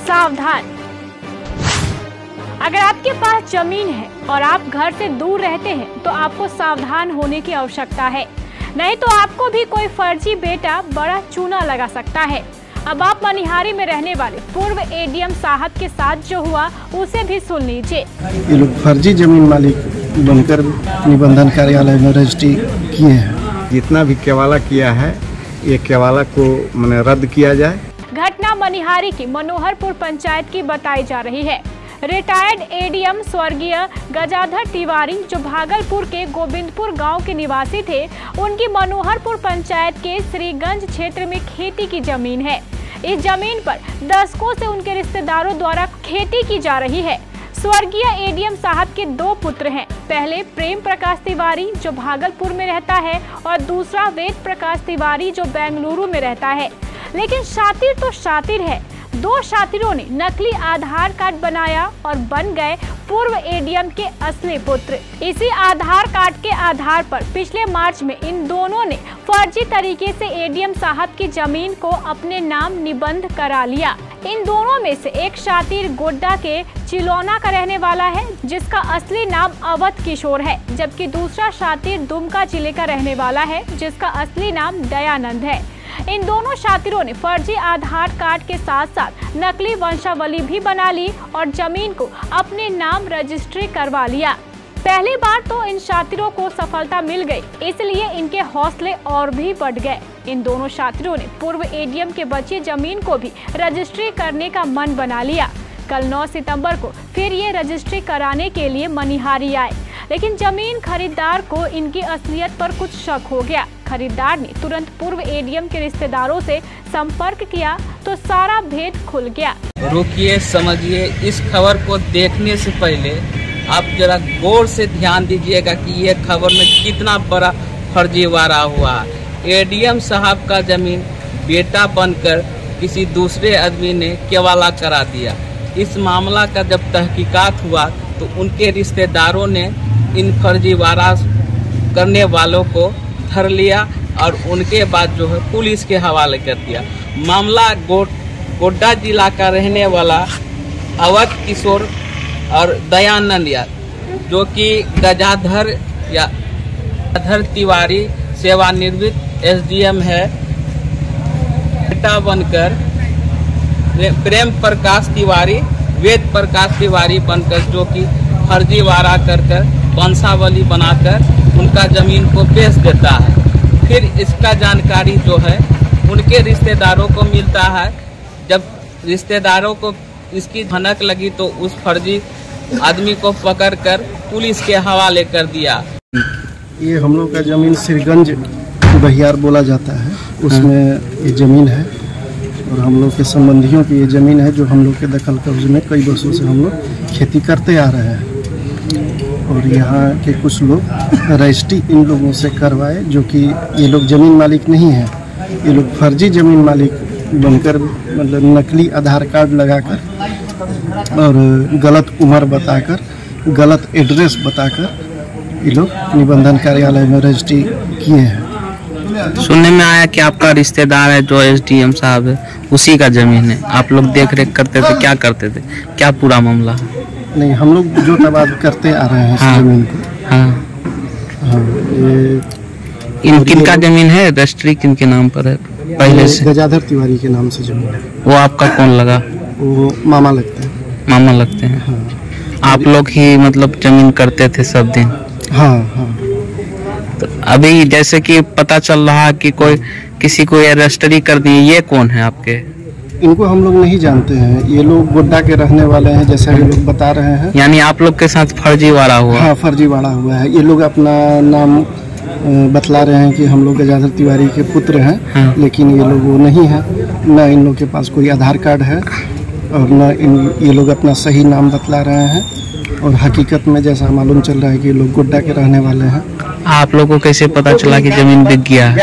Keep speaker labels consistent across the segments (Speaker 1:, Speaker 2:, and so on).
Speaker 1: सावधान। अगर आपके पास जमीन है और आप घर से दूर रहते हैं तो आपको सावधान होने की आवश्यकता है, नहीं तो आपको भी कोई फर्जी बेटा बड़ा चूना लगा सकता है। अब आप मनिहारी में रहने वाले पूर्व एडीएम साहब के साथ जो हुआ उसे भी सुन लीजिए।
Speaker 2: ये लोग फर्जी जमीन मालिक बनकर निबंधन कार्यालय में रजिस्ट्री किए हैं।
Speaker 3: जितना भी केवाला किया है ये केवाला को माने रद्द किया जाए।
Speaker 1: घटना मनिहारी की मनोहरपुर पंचायत की बताई जा रही है। रिटायर्ड एडीएम स्वर्गीय गजाधर तिवारी जो भागलपुर के गोविंदपुर गांव के निवासी थे, उनकी मनोहरपुर पंचायत के श्रीगंज क्षेत्र में खेती की जमीन है। इस जमीन पर दशकों से उनके रिश्तेदारों द्वारा खेती की जा रही है। स्वर्गीय एडीएम साहब के 2 पुत्र हैं। पहले प्रेम प्रकाश तिवारी जो भागलपुर में रहता है और दूसरा वेद प्रकाश तिवारी जो बेंगलुरु में रहता है। लेकिन शातिर तो शातिर है। 2 शातिरों ने नकली आधार कार्ड बनाया और बन गए पूर्व एडीएम के असली पुत्र। इसी आधार कार्ड के आधार पर पिछले मार्च में इन दोनों ने फर्जी तरीके से एडीएम साहब की जमीन को अपने नाम निबंध करा लिया। इन दोनों में से एक शातिर गोड्डा के चिलौना का रहने वाला है जिसका असली नाम अवध किशोर है, जबकि दूसरा शातिर दुमका जिले का रहने वाला है जिसका असली नाम दयानंद है। इन दोनों शातिरों ने फर्जी आधार कार्ड के साथ साथ नकली वंशावली भी बना ली और जमीन को अपने नाम रजिस्ट्री करवा लिया। पहली बार तो इन शातिरों को सफलता मिल गई, इसलिए इनके हौसले और भी बढ़ गए। इन दोनों शातिरों ने पूर्व एडीएम के बची जमीन को भी रजिस्ट्री करने का मन बना लिया। कल 9 सितंबर को फिर ये रजिस्ट्री कराने के लिए मनिहारी आए, लेकिन जमीन खरीदार को इनकी असलियत पर कुछ शक हो गया। खरीदार ने तुरंत पूर्व एडीएम के रिश्तेदारों से संपर्क किया तो सारा भेद खुल गया।
Speaker 4: रुकिए, समझिए, इस खबर को देखने से पहले आप जरा गौर से ध्यान दीजिएगा कि ये खबर में कितना बड़ा फर्जीवाड़ा हुआ है। एडीएम साहब का जमीन बेटा बनकर किसी दूसरे आदमी ने केवाला करा दिया। इस मामला का जब तहकीकात हुआ तो उनके रिश्तेदारों ने इन फर्जीवाड़ा करने वालों को धर लिया और उनके बाद जो है पुलिस के हवाले कर दिया। मामला गोड्डा जिला का रहने वाला अवध किशोर और दयानंद जो कि गजाधर तिवारी सेवानिवृत्त एसडीएम है, बेटा बनकर प्रेम प्रकाश तिवारी वेद प्रकाश तिवारी बनकर जो कि फर्जीवाड़ा कर वंशावली बनाकर उनका जमीन को बेच देता है। फिर इसका जानकारी जो है उनके रिश्तेदारों को मिलता है। जब रिश्तेदारों को इसकी भनक लगी तो उस फर्जी आदमी को पकड़कर पुलिस के हवाले कर दिया।
Speaker 2: ये हम लोग का जमीन श्रीगंज बहियार बोला जाता है, उसमें ये जमीन है और हम लोग के संबंधियों की ये ज़मीन है जो हम लोग के दखल कब्जे में कई वर्षों से हम लोग खेती करते आ रहे हैं। और यहाँ के कुछ लोग रजिस्ट्री इन लोगों से करवाए जो कि ये लोग ज़मीन मालिक नहीं है। ये लोग फर्जी ज़मीन मालिक बनकर मतलब नकली आधार कार्ड लगाकर और गलत उम्र बताकर, गलत एड्रेस बताकर ये लोग निबंधन कार्यालय में रजिस्ट्री किए हैं।
Speaker 4: सुनने में आया कि आपका रिश्तेदार है जो एसडीएम साहब है, उसी का जमीन है। आप लोग देख रेख करते थे, क्या करते थे, क्या पूरा मामला है?
Speaker 2: नहीं, हम लोग जो तबाद करते आ रहे हैं इस जमीन को। हाँ, ये
Speaker 4: किनका जमीन है? रजिस्ट्री किनके नाम पर है पहले से?
Speaker 2: गजाधर तिवारी के नाम से जमीन है।
Speaker 4: वो आपका कौन लगा?
Speaker 2: वो मामा लगते हैं।
Speaker 4: मामा लगते हैं।
Speaker 2: हाँ।
Speaker 4: आप लोग ही मतलब जमीन करते थे सब दिन?
Speaker 2: हाँ हाँ।
Speaker 4: तो अभी जैसे कि पता चल रहा है कि कोई किसी को ये रजिस्ट्री कर दी, ये कौन है आपके?
Speaker 2: इनको हम लोग नहीं जानते हैं। ये लोग गोड्डा के रहने वाले हैं जैसा ये लोग बता रहे हैं।
Speaker 4: यानी आप लोग के साथ फर्जीवाड़ा हुआ?
Speaker 2: हाँ, फर्जीवाड़ा हुआ है। ये लोग अपना नाम बतला रहे हैं कि हम लोग गजाधर तिवारी के पुत्र हैं। हाँ। लेकिन ये लोग वो नहीं है। न इन लोग के पास कोई आधार कार्ड है और न ये लोग अपना सही नाम बतला रहे हैं। और हकीकत में जैसा मालूम चल रहा है कि ये लोग गोड्डा के रहने वाले हैं।
Speaker 4: आप लोगों को कैसे पता चला कि जमीन बिक गया है?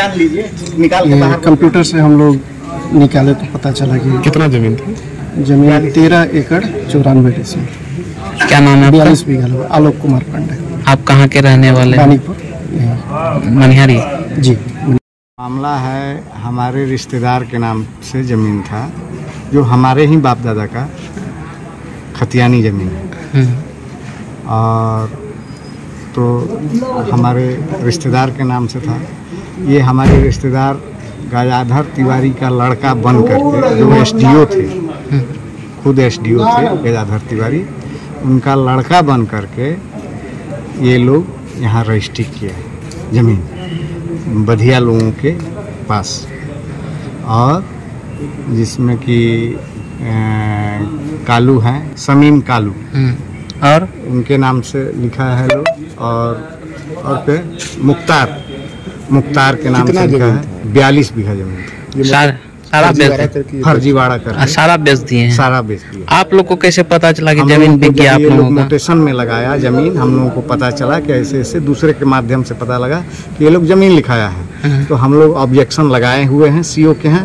Speaker 2: कंप्यूटर से हम लोग निकाले तो पता चला कि
Speaker 3: कितना जमीन थी?
Speaker 2: जमीन 13 एकड़ 94 डिसमिल।
Speaker 4: क्या नाम है?
Speaker 2: 42 बीघा। आलोक कुमार पांडे।
Speaker 4: आप कहाँ के रहने वाले?
Speaker 2: पानीपुर
Speaker 4: मनिहारी
Speaker 2: जी।
Speaker 3: मामला है हमारे रिश्तेदार के नाम से ज़मीन था जो हमारे ही बाप दादा का खतियानी ज़मीन है। और तो हमारे रिश्तेदार के नाम से था। ये हमारे रिश्तेदार गजाधर तिवारी का लड़का बन करके, जो एसडीओ थे, खुद एसडीओ थे गजाधर तिवारी, उनका लड़का बन करके ये लोग यहाँ रजिस्ट्री किया है ज़मीन बधिया लोगों के पास। और जिसमें कि कालू हैं, समीम कालू, और उनके नाम से लिखा है लोग। और फिर मुख्तार के नाम से लिखा है। 42 बीघा जमीन
Speaker 5: सारा
Speaker 3: फर्जीवाड़ा कर
Speaker 5: सारा बेच दिए हैं।
Speaker 3: सारा बेच दिया।
Speaker 5: आप लोग को कैसे पता चला कि जमीन बिक गया? आप लोगों को
Speaker 3: मोटेशन में लगाया ज़मीन, हम लोगों को पता चला कि ऐसे ऐसे दूसरे के माध्यम से पता लगा कि ये लोग ज़मीन लिखाया है। तो हम लोग ऑब्जेक्शन लगाए हुए हैं, सीओ के हैं।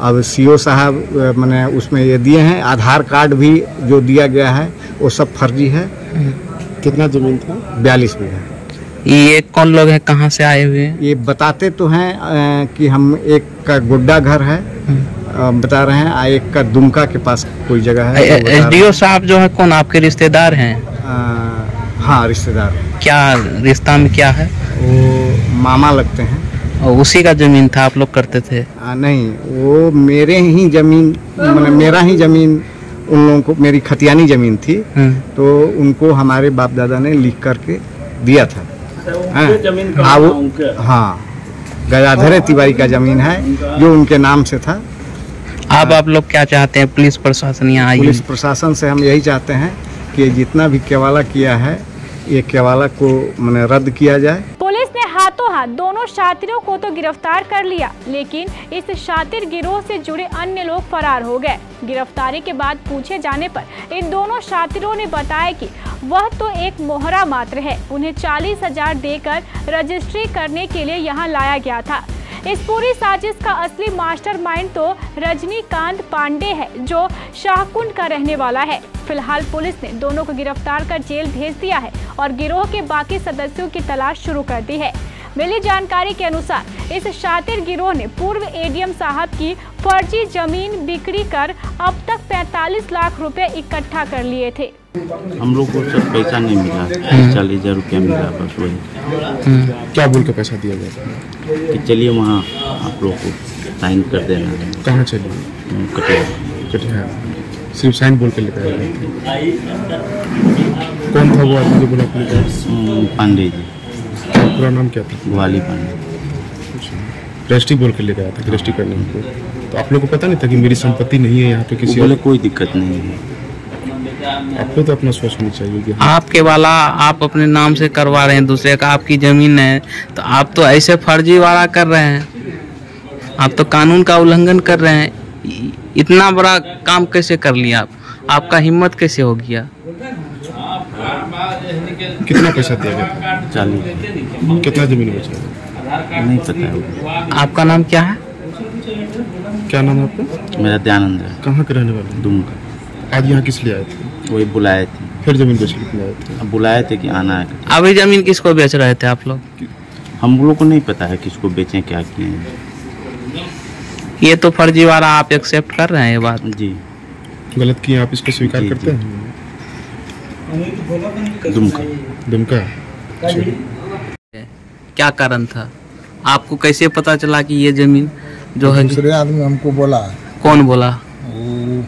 Speaker 3: अब सीओ साहब मैंने उसमें ये दिए हैं, आधार कार्ड भी जो दिया गया है वो सब फर्जी है।
Speaker 2: कितना ज़मीन था?
Speaker 3: 42 बीघा।
Speaker 5: ये कौन लोग हैं, कहाँ से आए हुए हैं?
Speaker 3: ये बताते तो हैं कि हम एक का गुड्डा घर है बता रहे हैं, एक का दुमका के पास कोई जगह है।
Speaker 5: एसडीओ साहब जो है कौन, आपके रिश्तेदार हैं?
Speaker 3: हाँ, रिश्तेदार।
Speaker 5: क्या रिश्ता में क्या है?
Speaker 3: वो मामा लगते हैं।
Speaker 5: और उसी का जमीन था, आप लोग करते थे?
Speaker 3: नहीं, वो मेरे ही जमीन, मतलब मेरा ही जमीन उन लोगों को, मेरी खतियानी जमीन थी। तो उनको हमारे बाप दादा ने लिख करके दिया था। हाँ, गजाधर तिवारी का जमीन है जो उनके नाम से था।
Speaker 5: अब आप लोग क्या चाहते हैं? पुलिस प्रशासन यहाँ आई?
Speaker 3: पुलिस प्रशासन से हम यही चाहते हैं कि जितना भी केवाला किया है, ये केवाला को मैंने रद्द किया जाए।
Speaker 1: पुलिस ने हाथों हाथ दोनों शातिरों को तो गिरफ्तार कर लिया, लेकिन इस शातिर गिरोह से जुड़े अन्य लोग फरार हो गए। गिरफ्तारी के बाद पूछे जाने पर इन दोनों शातिरों ने बताया कि वह तो एक मोहरा मात्र है, उन्हें 40,000 देकर रजिस्ट्री करने के लिए यहाँ लाया गया था। इस पूरी साजिश का असली मास्टरमाइंड तो रजनीकांत पांडे है, जो शाहकुंड का रहने वाला है। फिलहाल पुलिस ने दोनों को गिरफ्तार कर जेल भेज दिया है और गिरोह के बाकी सदस्यों की तलाश शुरू कर दी है। मिली जानकारी के अनुसार इस शातिर गिरोह ने पूर्व एडीएम साहब की फर्जी जमीन बिक्री कर अब तक 45 लाख रुपए इकट्ठा कर लिए थे।
Speaker 6: हम लोग को सब पैसा नहीं मिला, 40,000 रुपया मिला बस वही।
Speaker 2: क्या बोल के पैसा दिया गया?
Speaker 6: कि चलिए वहाँ आप लोग को साइन कर देना।
Speaker 2: कहाँ चलिए? कटिहार। सिर्फ साइन बोल के लेकर आए? कौन था वो आदमी जो बोला?
Speaker 6: पांडे जी।
Speaker 2: पूरा नाम क्या था?
Speaker 6: ग्वाली पांडे।
Speaker 2: रजिस्ट्री बोल के लेकर आया था, रजिस्ट्री करने को। तो आप लोग को पता नहीं था कि मेरी संपत्ति नहीं है यहाँ पे किसी?
Speaker 6: बोले कोई दिक्कत नहीं है।
Speaker 2: आपको तो अपना सोचना चाहिए कि
Speaker 5: आपके वाला आप अपने नाम से करवा रहे हैं, दूसरे का आपकी जमीन है, तो आप तो ऐसे फर्जी वाला कर रहे हैं। आप तो कानून का उल्लंघन कर रहे हैं। इतना बड़ा काम कैसे कर लिया आप? आपका हिम्मत कैसे हो गया?
Speaker 2: कितना पैसा दिया गया?
Speaker 6: 40।
Speaker 2: कितना जमीन बेचा?
Speaker 6: नहीं पता है।
Speaker 5: आपका नाम क्या है?
Speaker 2: क्या नाम है आपका?
Speaker 6: मेरा दयानंद है।
Speaker 2: कहाँ के रहने वाले?
Speaker 6: दुमका।
Speaker 2: आज यहाँ किस लिए आए थे?
Speaker 6: वही बुलाए थे।
Speaker 2: फिर जमीन बेचने के लिए आए थे?
Speaker 6: अब बुलाए थे कि आना है।
Speaker 5: अभी जमीन किसको बेच रहे थे आप लोग?
Speaker 6: हम लोग को नहीं पता है किसको बेचें, क्या किए हैं।
Speaker 5: ये तो फर्जीवाड़ा आप एक्सेप्ट कर रहे हैं ये बात?
Speaker 6: जी।
Speaker 2: गलत किए, आप इसको स्वीकार करते हैं? दुमका।
Speaker 5: क्या कारण था? आपको कैसे पता चला कि ये जमीन जो है?
Speaker 7: दूसरे आदमी हमको बोला।
Speaker 5: कौन बोला?
Speaker 7: वो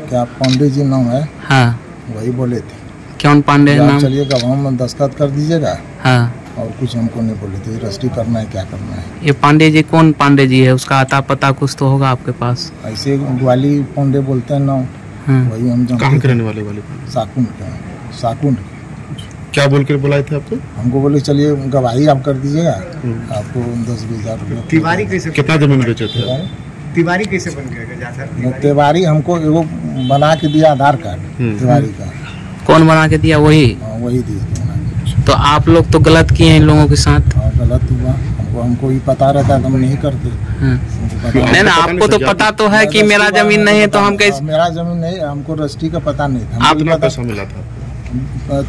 Speaker 7: क्या पांडे जी नाम है?
Speaker 5: हाँ,
Speaker 7: वही बोले थे।
Speaker 5: कौन पांडे है नाम?
Speaker 7: चलिए गवाह में दस्तखत कर दीजिएगा।
Speaker 5: हाँ।
Speaker 7: और कुछ हमको नहीं बोले थे, रजिस्ट्री करना है, क्या करना है।
Speaker 5: ये पांडे जी कौन पांडे जी है? उसका आता पता कुछ तो होगा आपके पास?
Speaker 7: ऐसे ग्वाली पांडे बोलते हैं नाम। वही हम
Speaker 2: कहाँ के रहने वाले?
Speaker 7: शाकुंड के। शाकुंड।
Speaker 2: क्या बोल कर बुलाए थे आपको?
Speaker 7: हमको बोले चलिए गवाही आप कर दीजिएगा, आपको 10-20 हज़ार रुपये।
Speaker 3: तिवारी कैसे?
Speaker 2: कितना जमीन बेचे थे?
Speaker 3: तिवारी कैसे बन गया?
Speaker 7: तिवारी हमको एगो बना के दिया आधार कार्ड तिवारी का।
Speaker 5: कौन बना के दिया? वही?
Speaker 7: वही दिए।
Speaker 5: तो आप लोग तो गलत किए हैं इन लोगों के साथ?
Speaker 7: गलत हुआ। हमको ही पता रहता है तो हम नहीं करते।
Speaker 5: नहीं ना, आपको तो पता तो है कि मेरा जमीन नहीं है, तो हम कैसे?
Speaker 7: मेरा जमीन नहीं, हमको रजिस्ट्री का पता नहीं था।
Speaker 2: आप कितना पैसा मिला था?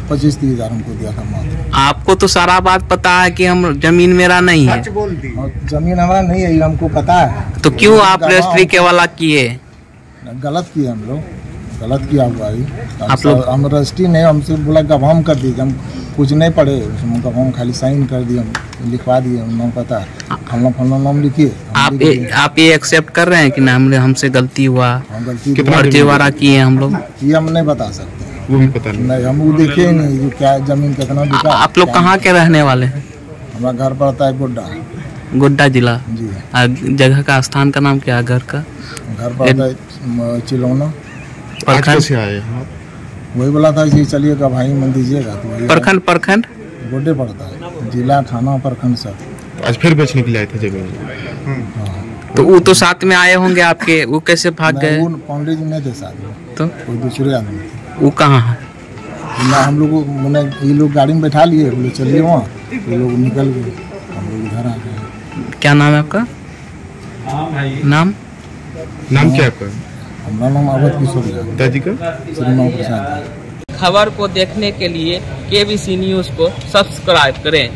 Speaker 7: 25-30 हज़ार हमको दिया था मात्र।
Speaker 5: आपको तो सारा बात पता है कि हम जमीन मेरा नहीं है।
Speaker 7: जमीन हमारा नहीं है, हमको पता है।
Speaker 5: तो क्यों आप रजिस्ट्री के वाला किए?
Speaker 7: गलत किए हम लोग, गलत किया हुआ ही।
Speaker 5: आप लोग
Speaker 7: हम रजिस्ट्री नहीं, हमसे बोला गवाह कर दीजिए, हम कुछ नहीं पढ़े, उसमें गवाह खाली साइन कर दिए, हम लिखवा दिए, नाम पता फलना नाम लिखिए।
Speaker 5: आप ये एक्सेप्ट कर रहे हैं कि ना हमसे गलती हुआ,
Speaker 7: गलती
Speaker 5: फर्जीवाड़ा किए हम लोग?
Speaker 7: ये हम नहीं बता सकते,
Speaker 8: वो भी पता
Speaker 7: नहीं, हम वो देखे ही नहीं क्या जमीन कितना बिका।
Speaker 5: आप लोग कहाँ के रहने वाले हैं?
Speaker 7: हमारा घर पड़ता है
Speaker 5: गोड्डा जिला
Speaker 7: जी।
Speaker 5: जगह का स्थान का नाम क्या है? घर का
Speaker 7: घर पड़ता है चिलौना।
Speaker 5: प्रखंड
Speaker 8: से आए हैं?
Speaker 7: वही बोला था कि चलिएगा भाई मन दीजिएगा, तो वही
Speaker 5: प्रखंड
Speaker 7: गोड्डे पड़ता है, जिला थाना प्रखंड सब।
Speaker 8: आज फिर बेचने के लिए आए थे जमीन?
Speaker 5: तो वो तो साथ में आए होंगे आपके, वो कैसे भाग गए?
Speaker 7: वो पंडित जी नहीं थे साथ में,
Speaker 5: तो
Speaker 7: कोई दूसरे आदमी थे।
Speaker 5: वो कहाँ है?
Speaker 7: हम लोग मैंने ये लोग गाड़ी में बैठा लिए, बोले चलिए वहाँ, तो लोग निकल गए, हम लोग इधर आ गए।
Speaker 5: क्या नाम है आपका? नाम
Speaker 8: क्या है आपका?
Speaker 7: हमारा नाम अवध किशोर है,
Speaker 8: पिताजी का?
Speaker 7: श्रीमान प्रसाद।
Speaker 4: खबर को देखने के लिए KBC न्यूज़ को सब्सक्राइब करें।